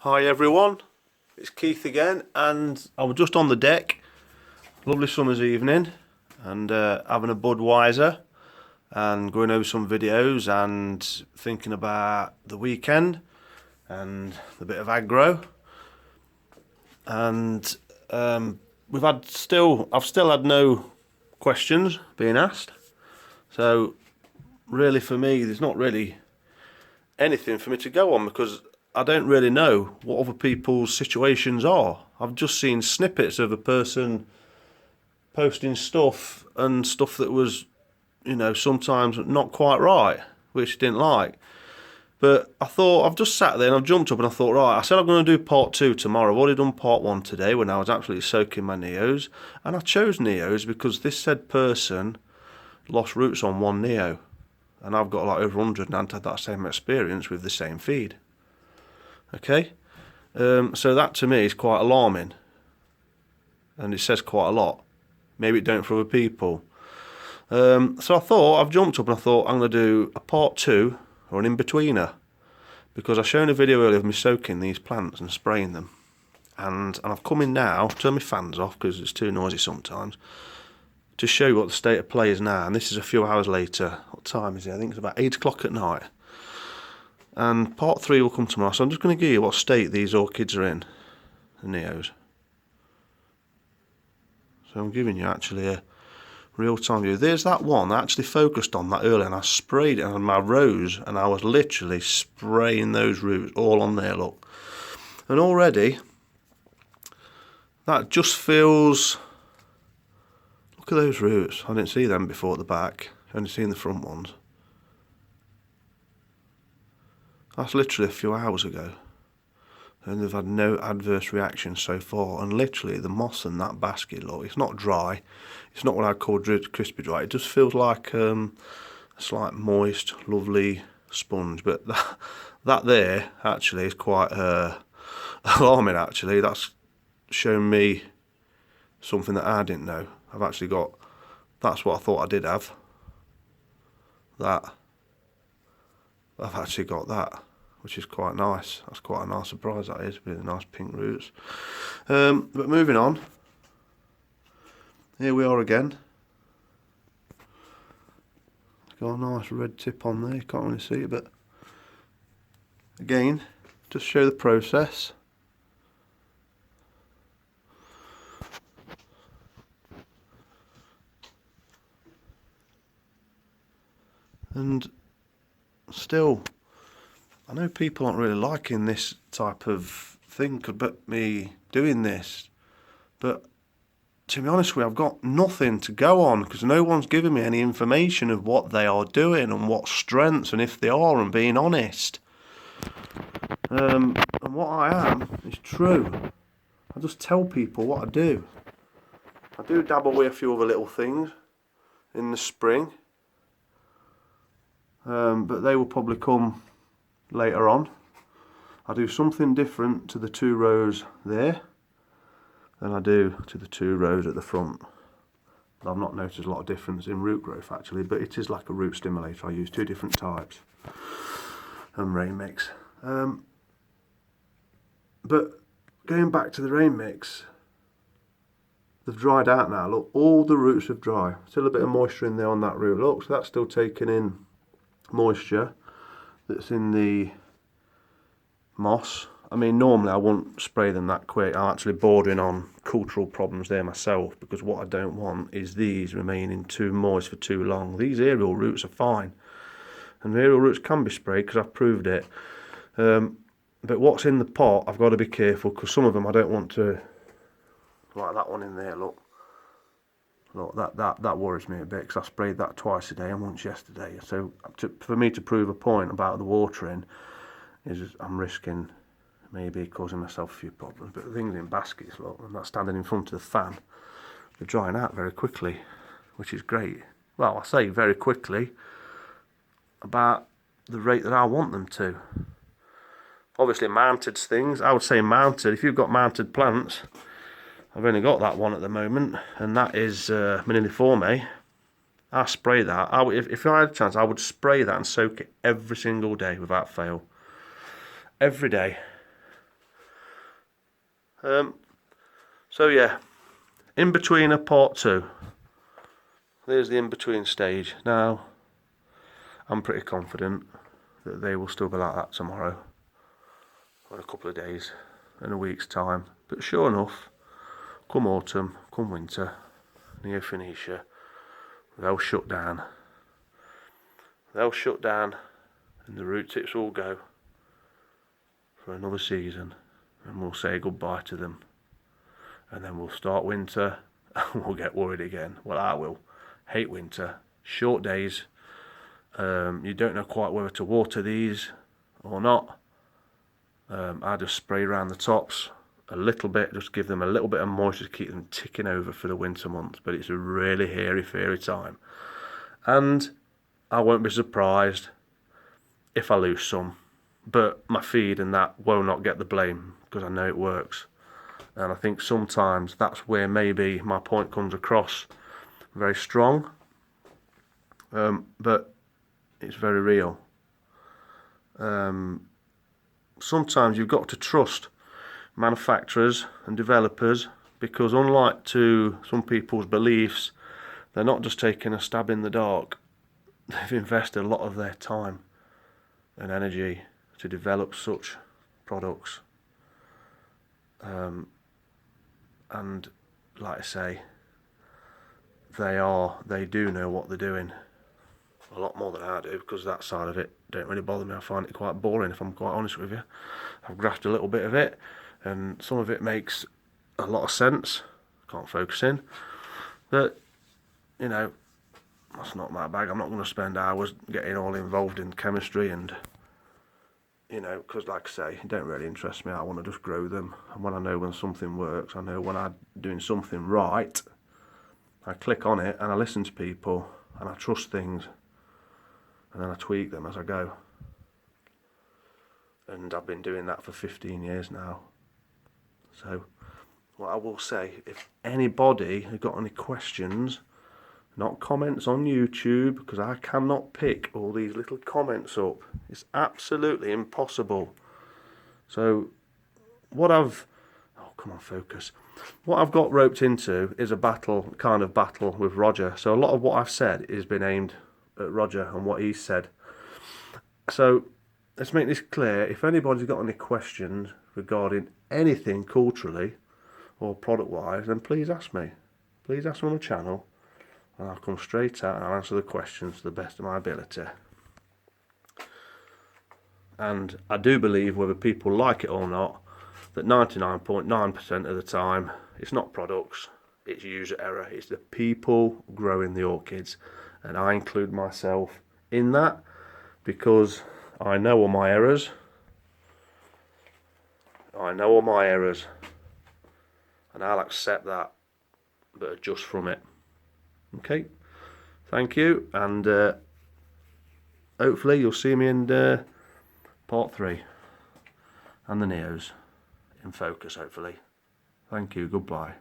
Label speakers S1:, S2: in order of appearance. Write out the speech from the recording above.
S1: Hi everyone, it's Keith again, and I was just on the deck, lovely summer's evening, and having a Budweiser and going over some videos and thinking about the weekend and the bit of aggro. And I've still had no questions being asked, so really for me there's not really anything for me to go on because I don't really know what other people's situations are. I've just seen snippets of a person posting stuff and stuff that was, sometimes not quite right, which I didn't like. But I thought, I've just sat there and I've jumped up and I thought, right, I said I'm going to do part 2 tomorrow. I've already done part 1 today when I was absolutely soaking my Neos. And I chose Neos because this said person lost roots on one Neo. And I've got like over 100 and had that same experience with the same feed. Okay, so that to me is quite alarming, and it says quite a lot. Maybe it don't for other people. So I thought, I've jumped up and I thought I'm going to do a part 2 or an in-betweener, because I've shown a video earlier of me soaking these plants and spraying them, and I've come in now, turn my fans off because it's too noisy sometimes, to show you what the state of play is now. And this is a few hours later. What time is it? I think it's about 8 o'clock at night. And part 3 will come tomorrow, so I'm just going to give you what state these orchids are in, the Neos. So I'm giving you actually a real-time view. There's that one, I actually focused on that earlier and I sprayed it on my rose and I was literally spraying those roots all on there, look. And already, that just feels, look at those roots. I didn't see them before at the back, I've only seen the front ones. That's literally a few hours ago, and they've had no adverse reactions so far. And literally the moss in that basket, look, it's not dry, it's not what I'd call crispy dry, it just feels like a slight moist, lovely sponge. But that there actually is quite alarming actually. That's shown me something that I didn't know. I've actually got, that's what I thought I did have, that. I've actually got that, which is quite nice. That's quite a nice surprise, that is, with the nice pink roots. But moving on, here we are again. It's got a nice red tip on there, you can't really see it, but again, just show the process. And still, I know people aren't really liking this type of thing about me doing this, but to be honest with you, I've got nothing to go on because no one's giving me any information of what they are doing and what strengths and if they are, and being honest. And what I am is true. I just tell people what I do. I do dabble with a few other little things in the spring. But they will probably come later on. I do something different to the 2 rows there than I do to the 2 rows at the front. I've not noticed a lot of difference in root growth actually, but it is like a root stimulator. I use 2 different types and rain mix. But going back to the rain mix, they've dried out now. Look, all the roots have dried. Still a bit of moisture in there on that root. Look, so that's still taking in moisture that's in the moss. I mean, normally I wouldn't spray them that quick. I'm actually bordering on cultural problems there myself, because what I don't want is these remaining too moist for too long. These aerial roots are fine, and the aerial roots can be sprayed because I've proved it. But what's in the pot, I've got to be careful, because some of them I don't want to, like that one in there, look. Look, that worries me a bit, because I sprayed that twice a day and once yesterday. So for me to prove a point about the watering, is I'm risking maybe causing myself a few problems. But the things in baskets, look, I'm not standing in front of the fan, they're drying out very quickly, which is great. Well, I say very quickly, about the rate that I want them to. Obviously mounted things, I would say mounted, if you've got mounted plants, I've only got that one at the moment, and that is Maniliforme. I spray that. If I had a chance, I would spray that and soak it every single day without fail. Every day. So yeah, in-betweener part 2. There's the in-between stage. Now, I'm pretty confident that they will still be like that tomorrow, or in a couple of days, in a week's time. But sure enough, come autumn, come winter, Neofinetia, they'll shut down. They'll shut down, and the root tips will go for another season, and we'll say goodbye to them. And then we'll start winter, and we'll get worried again. Well, I will. Hate winter. Short days. You don't know quite whether to water these or not. I just spray around the tops a little bit, just give them a little bit of moisture to keep them ticking over for the winter months. But it's a really hairy, fairy time. And I won't be surprised if I lose some. But my feed and that will not get the blame, because I know it works. And I think sometimes that's where maybe my point comes across very strong. But it's very real. Sometimes you've got to trust manufacturers and developers, because unlike to some people's beliefs, they're not just taking a stab in the dark. They've invested a lot of their time and energy to develop such products. And like I say, they do know what they're doing a lot more than I do, because that side of it don't really bother me. I find it quite boring, if I'm quite honest with you. I've grasped a little bit of it, and some of it makes a lot of sense. Can't focus in. But, you know, that's not my bag. I'm not going to spend hours getting all involved in chemistry and, you know, because like I say, it don't really interest me. I want to just grow them. And when I know when something works, I know when I'm doing something right, I click on it and I listen to people and I trust things, and then I tweak them as I go. And I've been doing that for 15 years now. So what I will say, if anybody has got any questions, not comments on YouTube, because I cannot pick all these little comments up. It's absolutely impossible. So what I've got roped into is a kind of battle with Roger. So a lot of what I've said has been aimed at Roger and what he's said. So let's make this clear. If anybody's got any questions regarding anything culturally or product wise, then please ask me. Please ask me on the channel, and I'll come straight out and I'll answer the questions to the best of my ability. And I do believe, whether people like it or not, that 99.9% of the time it's not products, it's user error. It's the people growing the orchids, and I include myself in that, because I know all my errors. And I'll accept that, but adjust from it. Okay, thank you, and hopefully you'll see me in part 3 and the Neos in focus, hopefully. Thank you, goodbye.